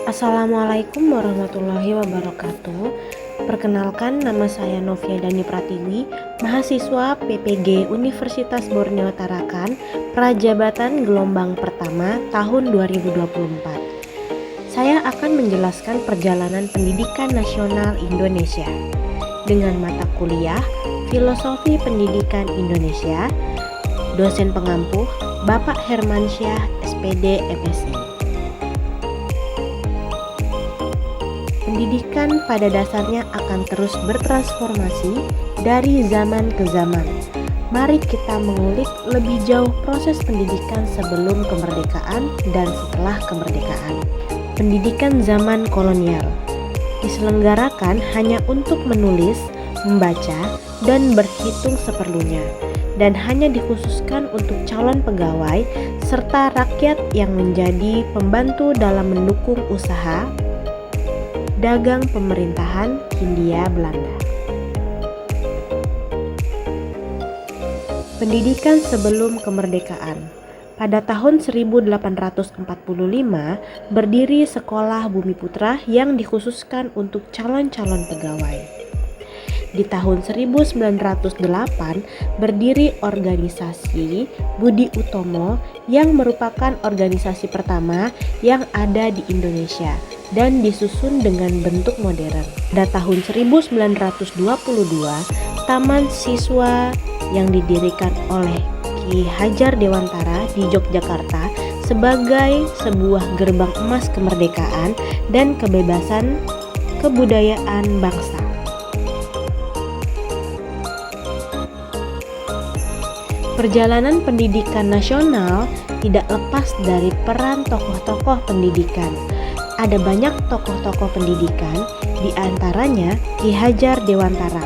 Assalamualaikum warahmatullahi wabarakatuh. Perkenalkan, nama saya Novia Dani Pratiwi, mahasiswa PPG Universitas Borneo Tarakan, Prajabatan gelombang pertama tahun 2024. Saya akan menjelaskan perjalanan pendidikan nasional Indonesia dengan mata kuliah Filosofi Pendidikan Indonesia. Dosen pengampu Bapak Hermansyah, SPD, MSI. Pendidikan pada dasarnya akan terus bertransformasi dari zaman ke zaman. Mari kita mengulik lebih jauh proses pendidikan sebelum kemerdekaan dan setelah kemerdekaan. Pendidikan zaman kolonial diselenggarakan hanya untuk menulis, membaca, dan berhitung seperlunya, dan hanya dikhususkan untuk calon pegawai serta rakyat yang menjadi pembantu dalam mendukung usaha dagang pemerintahan Hindia Belanda. Pendidikan sebelum kemerdekaan. Pada tahun 1845 berdiri Sekolah Bumiputra yang dikhususkan untuk calon-calon pegawai. Di tahun 1908 berdiri organisasi Budi Utomo yang merupakan organisasi pertama yang ada di Indonesia dan disusun dengan bentuk modern. Pada tahun 1922, Taman Siswa yang didirikan oleh Ki Hajar Dewantara di Yogyakarta sebagai sebuah gerbang emas kemerdekaan dan kebebasan kebudayaan bangsa. Perjalanan pendidikan nasional tidak lepas dari peran tokoh-tokoh pendidikan. Ada banyak tokoh-tokoh pendidikan, di antaranya Ki Hajar Dewantara.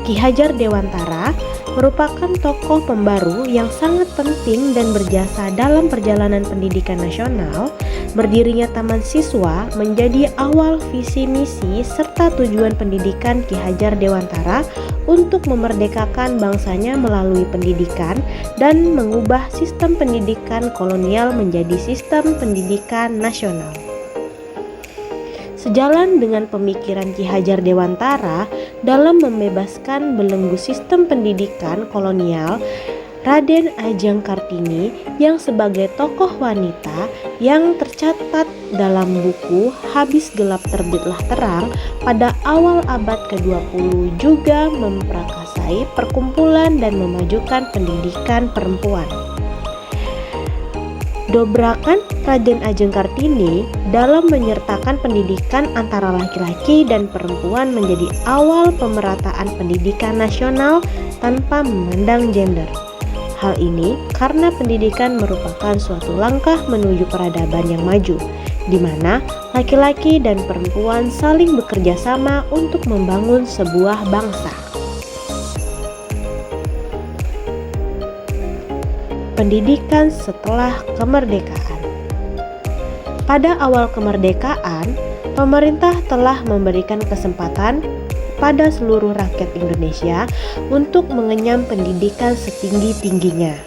Ki Hajar Dewantara merupakan tokoh pembaru yang sangat penting dan berjasa dalam perjalanan pendidikan nasional. Berdirinya Taman Siswa menjadi awal visi misi serta tujuan pendidikan Ki Hajar Dewantara untuk memerdekakan bangsanya melalui pendidikan dan mengubah sistem pendidikan kolonial menjadi sistem pendidikan nasional. Sejalan dengan pemikiran Ki Hajar Dewantara dalam membebaskan belenggu sistem pendidikan kolonial, Raden Ajeng Kartini yang sebagai tokoh wanita yang tercatat dalam buku Habis Gelap Terbitlah Terang pada awal abad ke-20 juga memperakasai perkumpulan dan memajukan pendidikan perempuan. Dobrakan Raden Ajeng Kartini dalam menyertakan pendidikan antara laki-laki dan perempuan menjadi awal pemerataan pendidikan nasional tanpa memandang gender. Hal ini karena pendidikan merupakan suatu langkah menuju peradaban yang maju, di mana laki-laki dan perempuan saling bekerja sama untuk membangun sebuah bangsa. Pendidikan setelah kemerdekaan. Pada awal kemerdekaan, pemerintah telah memberikan kesempatan pada seluruh rakyat Indonesia untuk mengenyam pendidikan setinggi-tingginya.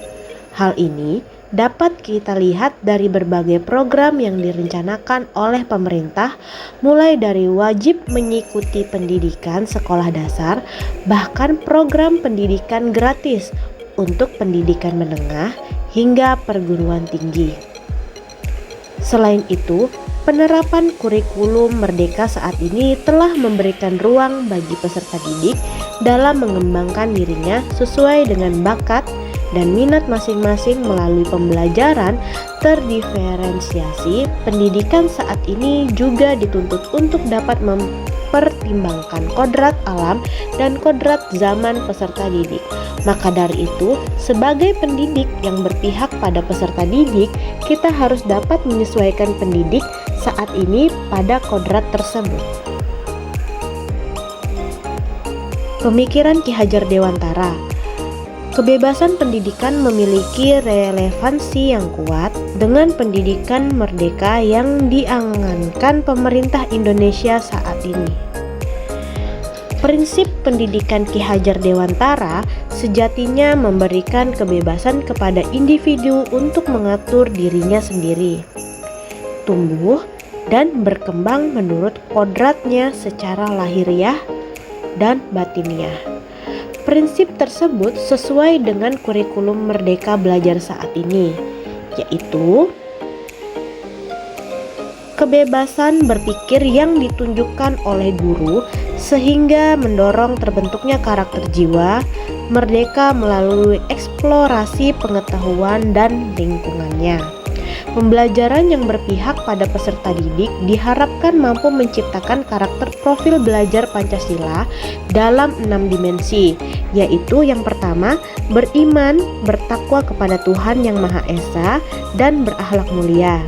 Hal ini dapat kita lihat dari berbagai program yang direncanakan oleh pemerintah, mulai dari wajib mengikuti pendidikan sekolah dasar, bahkan program pendidikan gratis untuk pendidikan menengah hingga perguruan tinggi. Selain itu, penerapan kurikulum Merdeka saat ini telah memberikan ruang bagi peserta didik dalam mengembangkan dirinya sesuai dengan bakat dan minat masing-masing melalui pembelajaran terdiferensiasi. Pendidikan saat ini juga dituntut untuk dapat mempertimbangkan kodrat alam dan kodrat zaman peserta didik. Maka dari itu, sebagai pendidik yang berpihak pada peserta didik, kita harus dapat menyesuaikan pendidik saat ini pada kodrat tersebut. Pemikiran Ki Hajar Dewantara. Kebebasan pendidikan memiliki relevansi yang kuat dengan pendidikan merdeka yang diangankan pemerintah Indonesia saat ini. Prinsip pendidikan Ki Hajar Dewantara sejatinya memberikan kebebasan kepada individu untuk mengatur dirinya sendiri, tumbuh, dan berkembang menurut kodratnya secara lahiriah dan batiniah. Prinsip tersebut sesuai dengan kurikulum Merdeka Belajar saat ini, yaitu kebebasan berpikir yang ditunjukkan oleh guru sehingga mendorong terbentuknya karakter jiwa merdeka melalui eksplorasi pengetahuan dan lingkungannya. Pembelajaran yang berpihak pada peserta didik diharapkan mampu menciptakan karakter profil belajar Pancasila dalam 6 dimensi, yaitu yang pertama, beriman, bertakwa kepada Tuhan Yang Maha Esa, dan berakhlak mulia.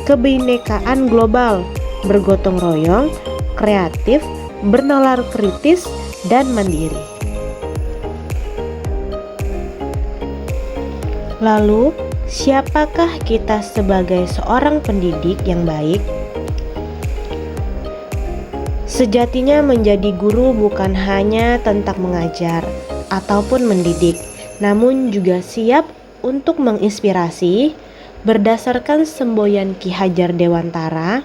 Kebinekaan global, bergotong royong, kreatif, bernalar kritis, dan mandiri. Lalu, siapakah kita sebagai seorang pendidik yang baik? Sejatinya menjadi guru bukan hanya tentang mengajar ataupun mendidik, namun juga siap untuk menginspirasi berdasarkan semboyan Ki Hajar Dewantara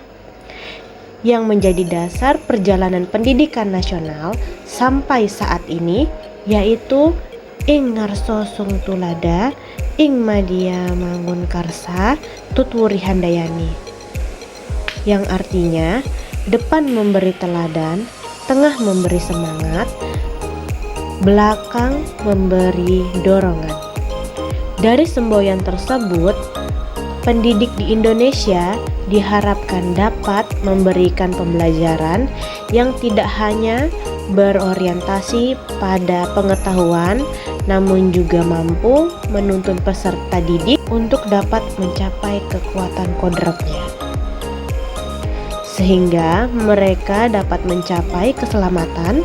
yang menjadi dasar perjalanan pendidikan nasional sampai saat ini, yaitu ing ngarso sung tulada, ing madya mangun karsa, tutwuri handayani, yang artinya depan memberi teladan, tengah memberi semangat, belakang memberi dorongan. Dari semboyan tersebut, pendidik di Indonesia diharapkan dapat memberikan pembelajaran yang tidak hanya berorientasi pada pengetahuan, namun juga mampu menuntun peserta didik untuk dapat mencapai kekuatan kodratnya, sehingga mereka dapat mencapai keselamatan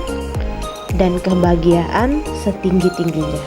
dan kebahagiaan setinggi-tingginya.